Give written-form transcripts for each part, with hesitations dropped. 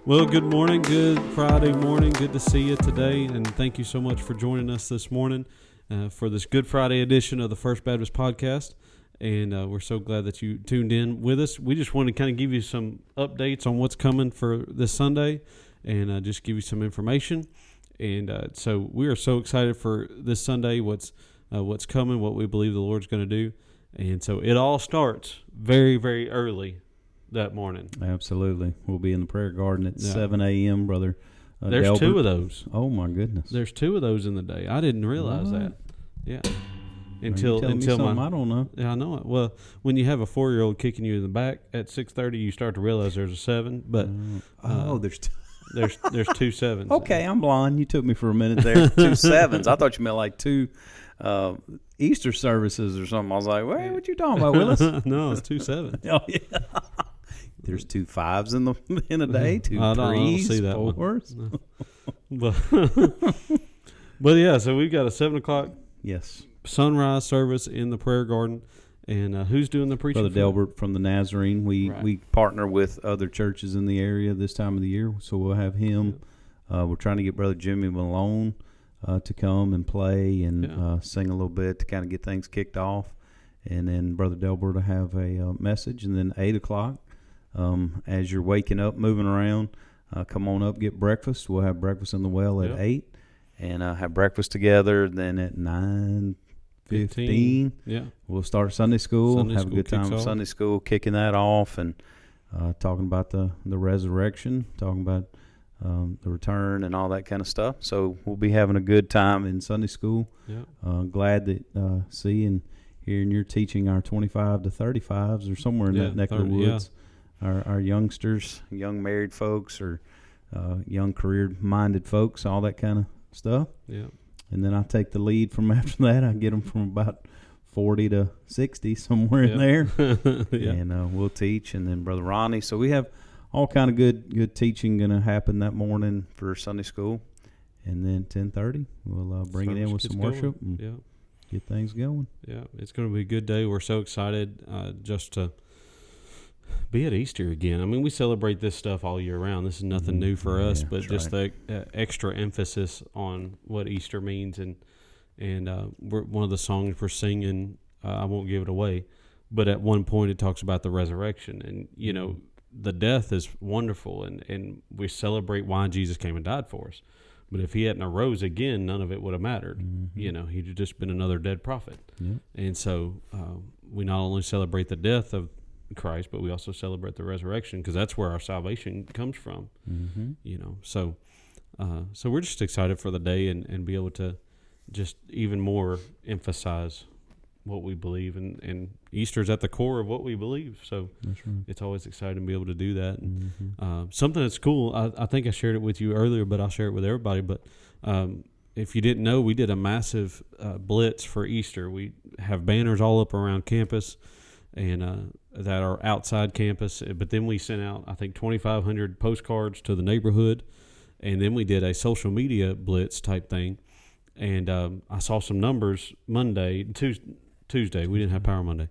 Well, good morning, good Friday morning. Good to see you today, and thank you so much for joining us this morning for this Good Friday edition of the First Baptist Podcast. And we're so glad that you tuned in with us. We just want to kind of give you some updates on what's coming for this Sunday, and just give you some information. And so we are so excited for this Sunday, what's coming, what we believe the Lord's going to do. And so it all starts very, very early that morning. Absolutely. We'll be in the prayer garden at 7 a.m., Brother There's Delbert. 2 of those. Oh, my goodness. There's 2 of those in the day. I didn't realize that. Yeah. Until I don't know. Yeah, I know it. Well, when you have a 4-year-old kicking you in the back at 6:30, you start to realize there's a 7. But there's 2 7s. Okay, I'm blind. You took me for a minute there. 2 7s. I thought you meant like 2 Easter services or something. I was like, wait, what you talking about, Willis? No, it's 2 7s. Oh yeah. There's 2 5s in a day. 2 I 3s. don't see that 4s. No. But yeah, so we've got a 7 o'clock sunrise service in the prayer garden. And who's doing the preaching? Brother Delbert from the Nazarene. We partner with other churches in the area this time of the year, so we'll have him. We're trying to get Brother Jimmy Malone to come and play and sing a little bit to kind of get things kicked off. And then Brother Delbert will have a message. And then 8 o'clock, as you're waking up, moving around, come on up, get breakfast. We'll have breakfast in the well at 8 and have breakfast together. Then at 9:15, we'll start Sunday school. Have a good time with Sunday school, kicking that off and talking about the resurrection, talking about the return and all that kind of stuff. So we'll be having a good time in Sunday school. Glad that seeing, hearing you're teaching our 25 to 35s or somewhere in that neck of the woods. Our youngsters, young married folks, or young career-minded folks, all that kind of stuff. And then I take the lead from after that. I get them from about 40 to 60, somewhere in there. And we'll teach. And then Brother Ronnie. So we have all kind of good teaching going to happen that morning for Sunday school. And then 10:30, we'll bring it in with some worship and get things going. Yeah, it's going to be a good day. We're so excited just to be at Easter again. I mean, we celebrate this stuff all year round. This is nothing new for us, but just the extra emphasis on what Easter means. And one of the songs we're singing, I won't give it away, but at one point it talks about the resurrection. And, you know, the death is wonderful, and we celebrate why Jesus came and died for us. But if he hadn't arose again, none of it would have mattered. You know, he'd just been another dead prophet. And so we not only celebrate the death of Christ, but we also celebrate the resurrection, because that's where our salvation comes from. You know, so we're just excited for the day and be able to just even more emphasize what we believe, and Easter's at the core of what we believe. So it's always exciting to be able to do that. And, something that's cool, I think I shared it with you earlier, but I'll share it with everybody. But if you didn't know, we did a massive blitz for Easter. We have banners all up around campus and that are outside campus. But then we sent out, I think, 2,500 postcards to the neighborhood. And then we did a social media blitz type thing. And I saw some numbers Tuesday. We didn't have Power Monday.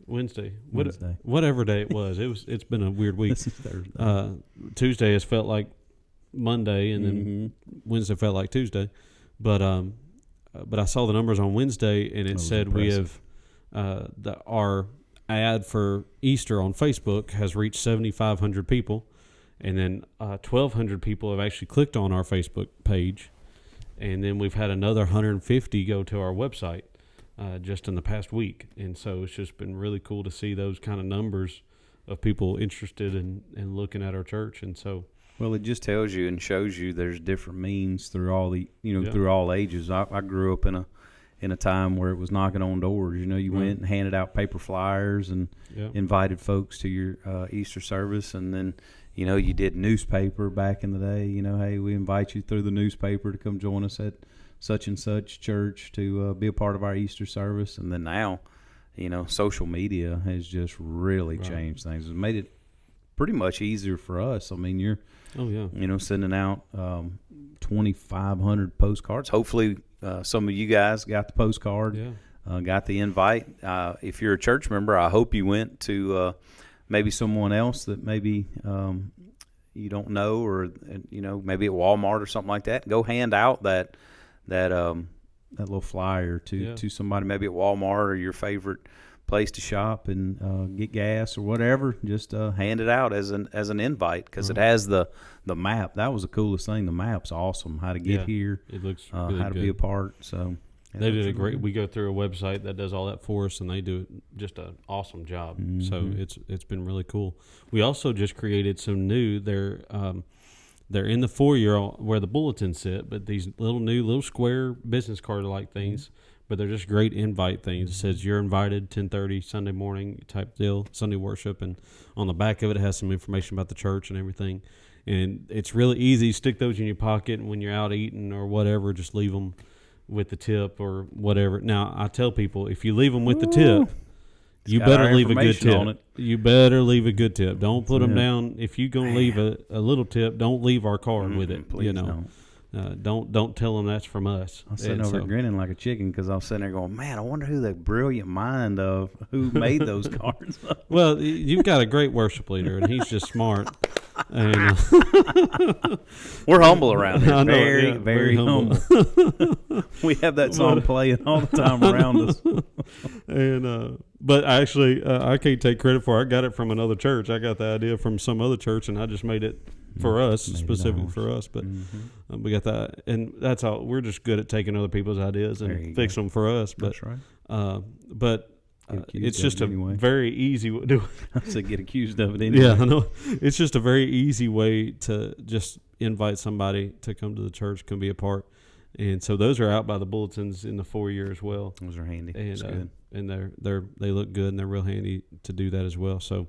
Wednesday. Whatever day it was. It's been a weird week. This is Thursday. Tuesday has felt like Monday, and then Wednesday felt like Tuesday. But I saw the numbers on Wednesday, and it said impressive. We have our ad for Easter on Facebook has reached 7,500 people, and then 1,200 people have actually clicked on our Facebook page, and then we've had another 150 go to our website just in the past week. And so it's just been really cool to see those kind of numbers of people interested in looking at our church. And so, well, it just tells you and shows you there's different means through all the through all ages. I grew up in a time where it was knocking on doors. You know, you went and handed out paper flyers and invited folks to your Easter service, and then you did newspaper back in the day. Hey, we invite you through the newspaper to come join us at such and such church to be a part of our Easter service. And then now, social media has just really changed things. It's made it pretty much easier for us. I mean, you're sending out 2,500 postcards. Hopefully some of you guys got the postcard, got the invite. If you're a church member, I hope you went to maybe someone else that maybe you don't know, or maybe at Walmart or something like that. Go hand out that little flyer to somebody, maybe at Walmart or your favorite place to shop and get gas or whatever. Just hand it out as an invite, because it has the map. That was the coolest thing. The map's awesome. How to get here. It looks really how to be a part. So they did a great. We go through a website that does all that for us, and they do just an awesome job. Mm-hmm. So it's been really cool. We also just created some new. They're in the foyer where the bulletins sit, but these little square business card like things. But they're just great invite things. It says you're invited, 10:30 Sunday morning type deal, Sunday worship, and on the back of it has some information about the church and everything. And it's really easy. Stick those in your pocket, and when you're out eating or whatever, just leave them with the tip or whatever. Now, I tell people, if you leave them with the tip, you better leave a good tip. You better leave a good tip. Don't put them down. If you're going to leave a little tip, don't leave our card with it. Please don't. Don't tell them that's from us. I was sitting over grinning like a chicken because I was sitting there going, man, I wonder who the brilliant mind of who made those cards. Well, you've got a great worship leader, and he's just smart. And we're humble around here. Very, very humble. We have that song playing all the time around us. And but actually, I can't take credit for it. I got it from another church. I got the idea from some other church, and I just made it for us, specific for us. But we got that, and that's all. We're just good at taking other people's ideas and fix them for us. But that's right. But it's just a very easy way to get accused of it anyway. Yeah, I know. It's just a very easy way to just invite somebody to come to the church, come be a part. And so those are out by the bulletins in the foyer as well. Those are handy. And, that's good. And they look good, and they're real handy to do that as well. So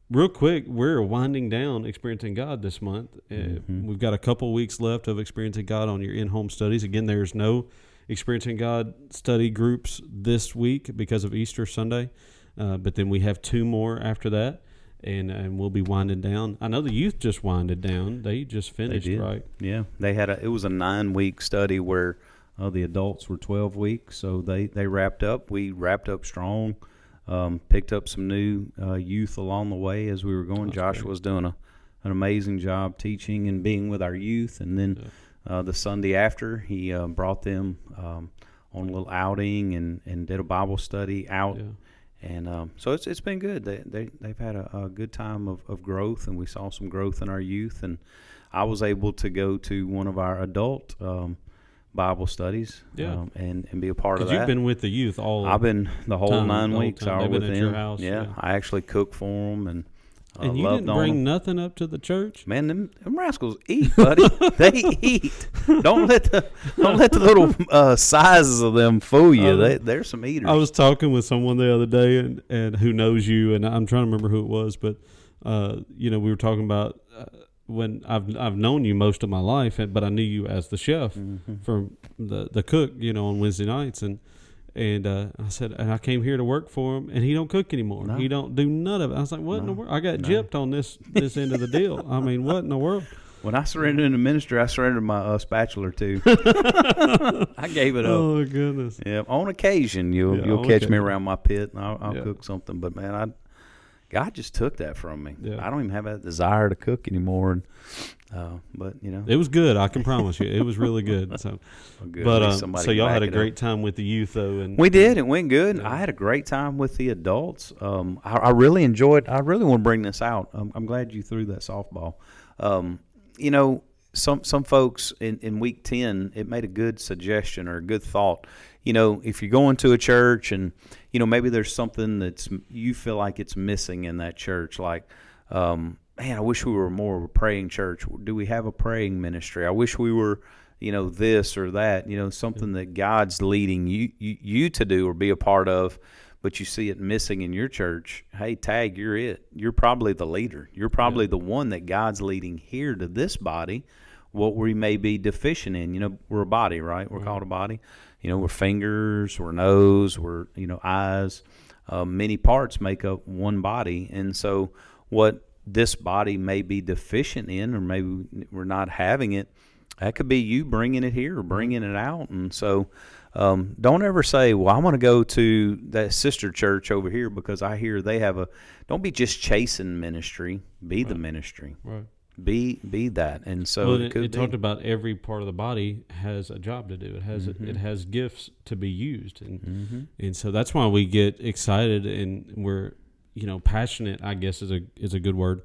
real quick, we're winding down Experiencing God this month. We've got a couple weeks left of Experiencing God on your in-home studies. Again, there's no Experiencing God study groups this week because of Easter Sunday, but then we have 2 more after that, and we'll be winding down. I know the youth just winded down. They just finished, right? Yeah, they had it was a 9-week study where the adults were 12 weeks, so they wrapped up. We wrapped up strong. Picked up some new youth along the way as we were going. Joshua was doing an amazing job teaching and being with our youth, and then the Sunday after, he brought them on a little outing and did a Bible study out. And so it's been good. They've had a good time of growth, and we saw some growth in our youth. And I was able to go to one of our adult Bible studies and be a part of that. You've been with the youth all I've been the whole time, 9 weeks. I was with them. Your house, yeah, I actually cooked for them and you loved didn't bring nothing up to the church? Man, them rascals eat, buddy. They eat. Don't let the little sizes of them fool you. They're some eaters. I was talking with someone the other day, and who knows you, and I'm trying to remember who it was, but we were talking about when I've known you most of my life, but I knew you as the chef from the cook, on Wednesday nights, and I said, and I came here to work for him, and he don't cook anymore. No. He don't do none of it. I was like, what in the world? I got gypped on this end of the deal. I mean, what in the world? When I surrendered into ministry, I surrendered my spatula too. I gave it up. Oh goodness! Yeah, on occasion you'll catch me around my pit, and I'll cook something. But man, God just took that from me. Yeah. I don't even have that desire to cook anymore. And, but it was good. I can promise you, it was really good. So, good. But so y'all had a great time with the youth, though, and we did. It went good. Yeah. I had a great time with the adults. I really enjoyed. I really want to bring this out. I'm glad you threw that softball. Some folks in week 10, it made a good suggestion or a good thought. If you're going to a church and, maybe there's something you feel like it's missing in that church, like, man, I wish we were more of a praying church. Do we have a praying ministry? I wish we were, this or that, something that God's leading you to do or be a part of, but you see it missing in your church. Hey, tag, you're it. You're probably the leader. You're probably the one that God's leading here to this body, what we may be deficient in. We're a body, right? We're called a body. We're fingers, we're nose, we're, eyes. Many parts make up one body. And so what this body may be deficient in, or maybe we're not having it, That could be you bringing it here or bringing it out. And so don't ever say, well, I want to go to that sister church over here because I hear they have a – don't be just chasing ministry. Be the ministry. Right. Be that. And so it talked about every part of the body has a job to do. It has it has gifts to be used. And so that's why we get excited and we're, passionate, I guess is a good word,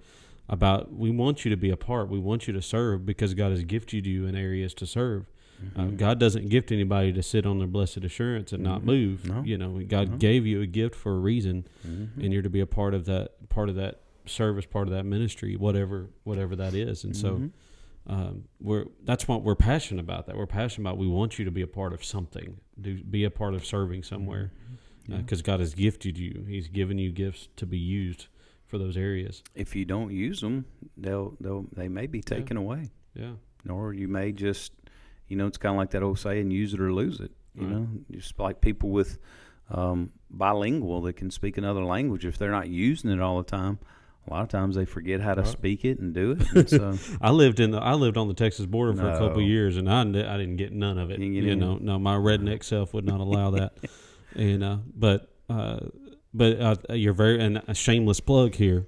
about we want you to be a part. We want you to serve because God has gifted you in areas to serve. God doesn't gift anybody to sit on their blessed assurance and not move. No. God gave you a gift for a reason, and you're to be a part of that service, part of that ministry, whatever that is. And so that's what we're passionate about. That we're passionate about. We want you to be a part of something, be a part of serving somewhere, because God has gifted you. He's given you gifts to be used for those areas. If you don't use them, they may be taken away. Yeah. Or you may just, it's kind of like that old saying, use it or lose it. You know, just like people with bilingual that can speak another language. If they're not using it all the time, a lot of times they forget how to speak it and do it. And so I lived on the Texas border for a couple of years, and I didn't get none of it. No, my redneck self would not allow that. And but you're and a shameless plug here.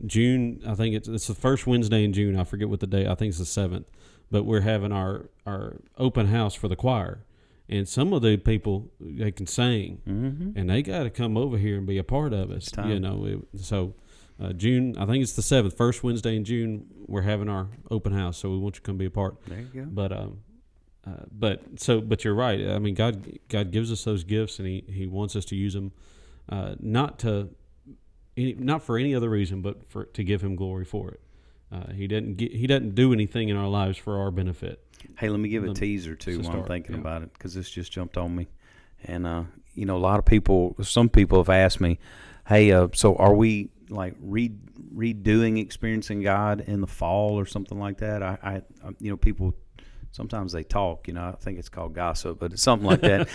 June, I think it's the first Wednesday in June. I forget what the day. I think it's the 7th. But we're having our open house for the choir, and some of the people, they can sing, and they got to come over here and be a part of it. So June, I think it's the 7th, first Wednesday in June. We're having our open house, so we want you to come be a part. There you go. But you're right. I mean, God gives us those gifts, and He wants us to use them, not for any other reason, but to give Him glory for it. He doesn't do anything in our lives for our benefit. Hey, let me give a teaser too while I'm thinking about it, because this just jumped on me. And a lot of people, some people have asked me, hey, so are we like redoing Experiencing God in the fall or something like that? I people sometimes they talk. I think it's called gossip, but it's something like that.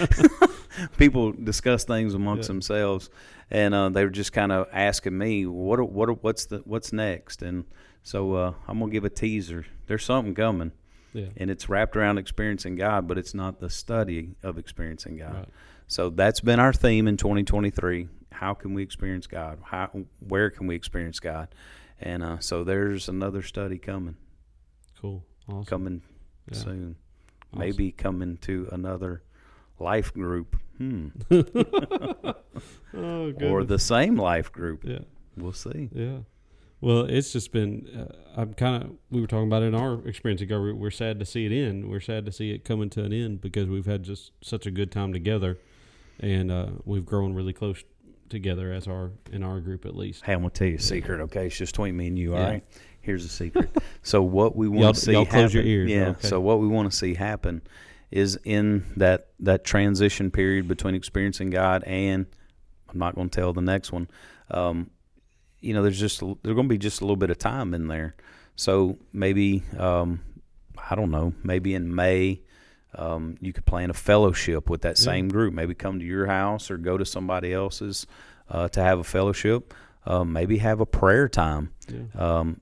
People discuss things amongst themselves, and they were just kind of asking me, what's next? And so I'm gonna give a teaser. There's something coming, and it's wrapped around experiencing God, but it's not the study of experiencing God. Right. So that's been our theme in 2023. How can we experience God? Where can we experience God? And so there's another study coming. Cool. Awesome. Coming soon. Awesome. Maybe coming to another life group. Or the same life group. Yeah. We'll see. Yeah. Well, it's just been, we were talking about it in our experience at God. We're sad to see it end. We're sad to see it coming to an end because we've had just such a good time together, and we've grown really close together in our group at least. Hey, I'm going to tell you a secret, okay? It's just between me and you, all right? Here's a secret. So what we want to see happen. Close your ears. Yeah, okay. So what we want to see happen is in that transition period between experiencing God and, I'm not going to tell the next one, there's going to be just a little bit of time in there. So maybe, I don't know, maybe in May, you could plan a fellowship with that same group. Maybe come to your house or go to somebody else's to have a fellowship. Maybe have a prayer time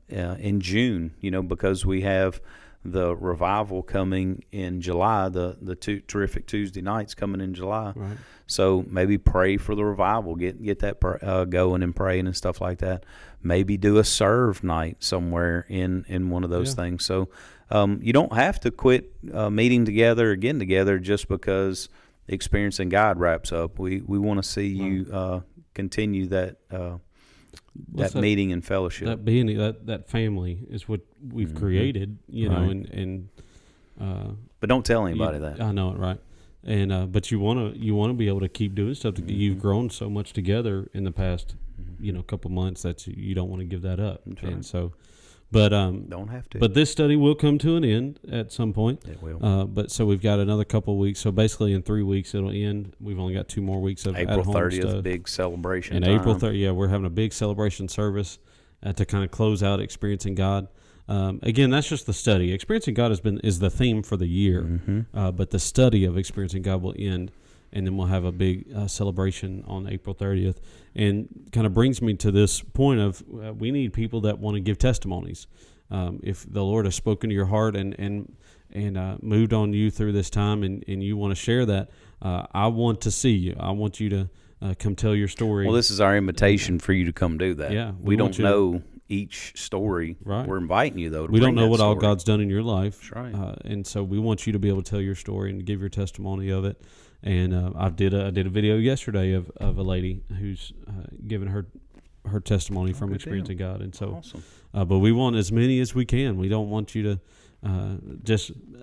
in June, because we have the revival coming in July, the two terrific Tuesday nights coming in July. Right. So maybe pray for the revival, get that going and praying and stuff like that. Maybe do a serve night somewhere in one of those things. So you don't have to quit meeting together just because Experiencing God wraps up. We want to see you continue that meeting and fellowship. That being that family is what we've created, and but don't tell anybody that. I know it, right? And but you want to be able to keep doing stuff. You've grown so much together in the past, couple months that you don't want to give that up. That's right. And so, but don't have to. But this study will come to an end at some point. It will. But so we've got another couple of weeks. So basically, in 3 weeks it'll end. We've only got 2 more weeks of April at-home 30th stuff. Big celebration. And time. April 30th, we're having a big celebration service to kind of close out Experiencing God. Again, that's just the study. Experiencing God is the theme for the year, but the study of Experiencing God will end, and then we'll have a big celebration on April 30th. And kind of brings me to this point of we need people that want to give testimonies. If the Lord has spoken to your heart, and moved on you through this time, and you want to share that, I want to see you. I want you to come tell your story. Well, this is our invitation for you to come do that. Yeah, we don't know each story. Right. We're inviting you, though, to we bring don't know what story. all God's done in your life. That's right. And so we want you to be able to tell your story and give your testimony of it. And I did a video yesterday of a lady who's given her testimony from experiencing God. And so, awesome. But we want as many as we can. We don't want you to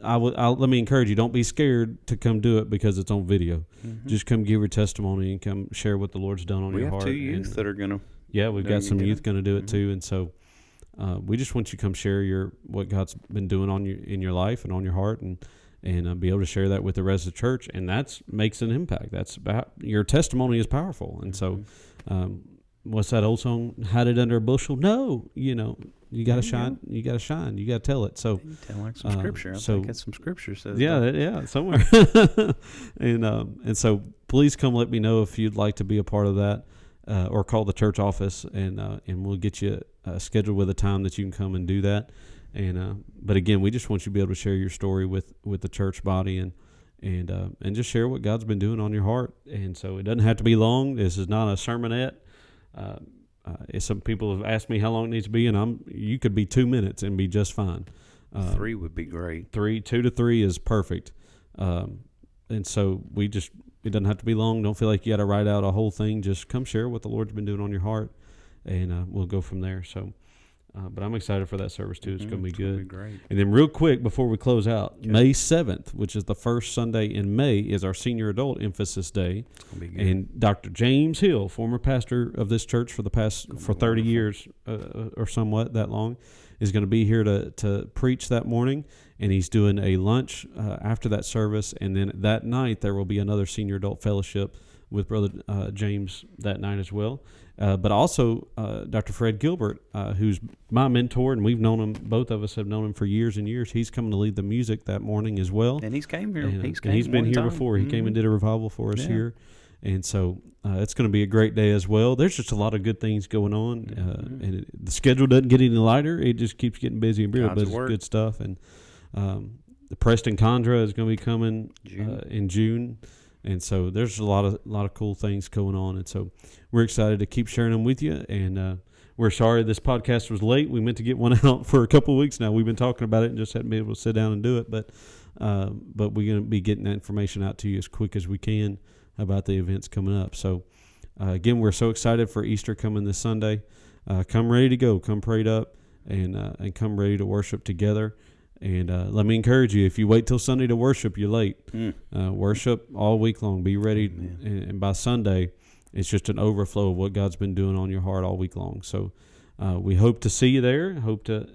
let me encourage you, don't be scared to come do it because it's on video. Mm-hmm. Just come give your testimony and come share what the Lord's done on your heart. We have 2 youth that are going to. Yeah, we've got some youth going to do it too. And so we just want you to come share what God's been doing in your life and on your heart, and be able to share that with the rest of the church. And that makes an impact. That's about, your testimony is powerful. And so, what's that old song? Hide it under a bushel? No, you got to shine. You got to shine. You got to tell it. So tell like some scripture. I think it's some scripture says. Yeah, somewhere. and so please come let me know if you'd like to be a part of that, or call the church office, and we'll get you scheduled with a time that you can come and do that. And but again, we just want you to be able to share your story with the church body, and just share what God's been doing on your heart. And so it doesn't have to be long. This is not a sermonette. Some people have asked me how long it needs to be, and you could be 2 minutes and be just fine. 3 would be great. 2 to 3 is perfect. And so it doesn't have to be long. Don't feel like you got to write out a whole thing. Just come share what the Lord's been doing on your heart, and we'll go from there. So, but I'm excited for that service too. It's going to be good. Be great. And then real quick before we close out, okay. May 7th, which is the first Sunday in May, is our Senior Adult Emphasis Day. It's gonna be good. And Dr. James Hill, former pastor of this church for 30 years or somewhat that long, is going to be here to preach that morning. And he's doing a lunch after that service. And then that night there will be another Senior Adult Fellowship with Brother James that night as well. But also Dr. Fred Gilbert, who's my mentor, and both of us have known him for years and years. He's coming to lead the music that morning as well. And he's came here. And he's been here before. He came and did a revival for us here. And so it's going to be a great day as well. There's just a lot of good things going on. And the schedule doesn't get any lighter. It just keeps getting busy and busy. But it's good stuff. And the Preston Condra is going to be coming in June. And so there's a lot of cool things going on. And so we're excited to keep sharing them with you. And we're sorry this podcast was late. We meant to get one out for a couple of weeks now. We've been talking about it and just hadn't been able to sit down and do it. But we're going to be getting that information out to you as quick as we can about the events coming up. So again, we're so excited for Easter coming this Sunday. Come ready to go. Come prayed up, and come ready to worship together. And let me encourage you, if you wait till Sunday to worship, you're late. Worship all week long. Be ready. And by Sunday, it's just an overflow of what God's been doing on your heart all week long. So we hope to see you there. Hope to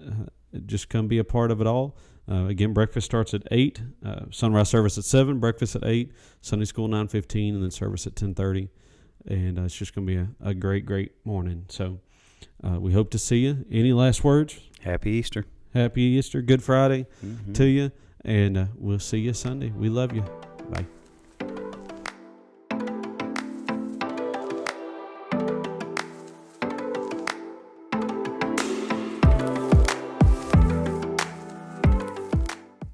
just come be a part of it all. Again, breakfast starts at 8, sunrise service at 7, breakfast at 8, Sunday school 9:15, and then service at 10:30. And it's just going to be a great, great morning. So we hope to see you. Any last words? Happy Easter. Happy Easter, Good Friday to you, and we'll see you Sunday. We love you.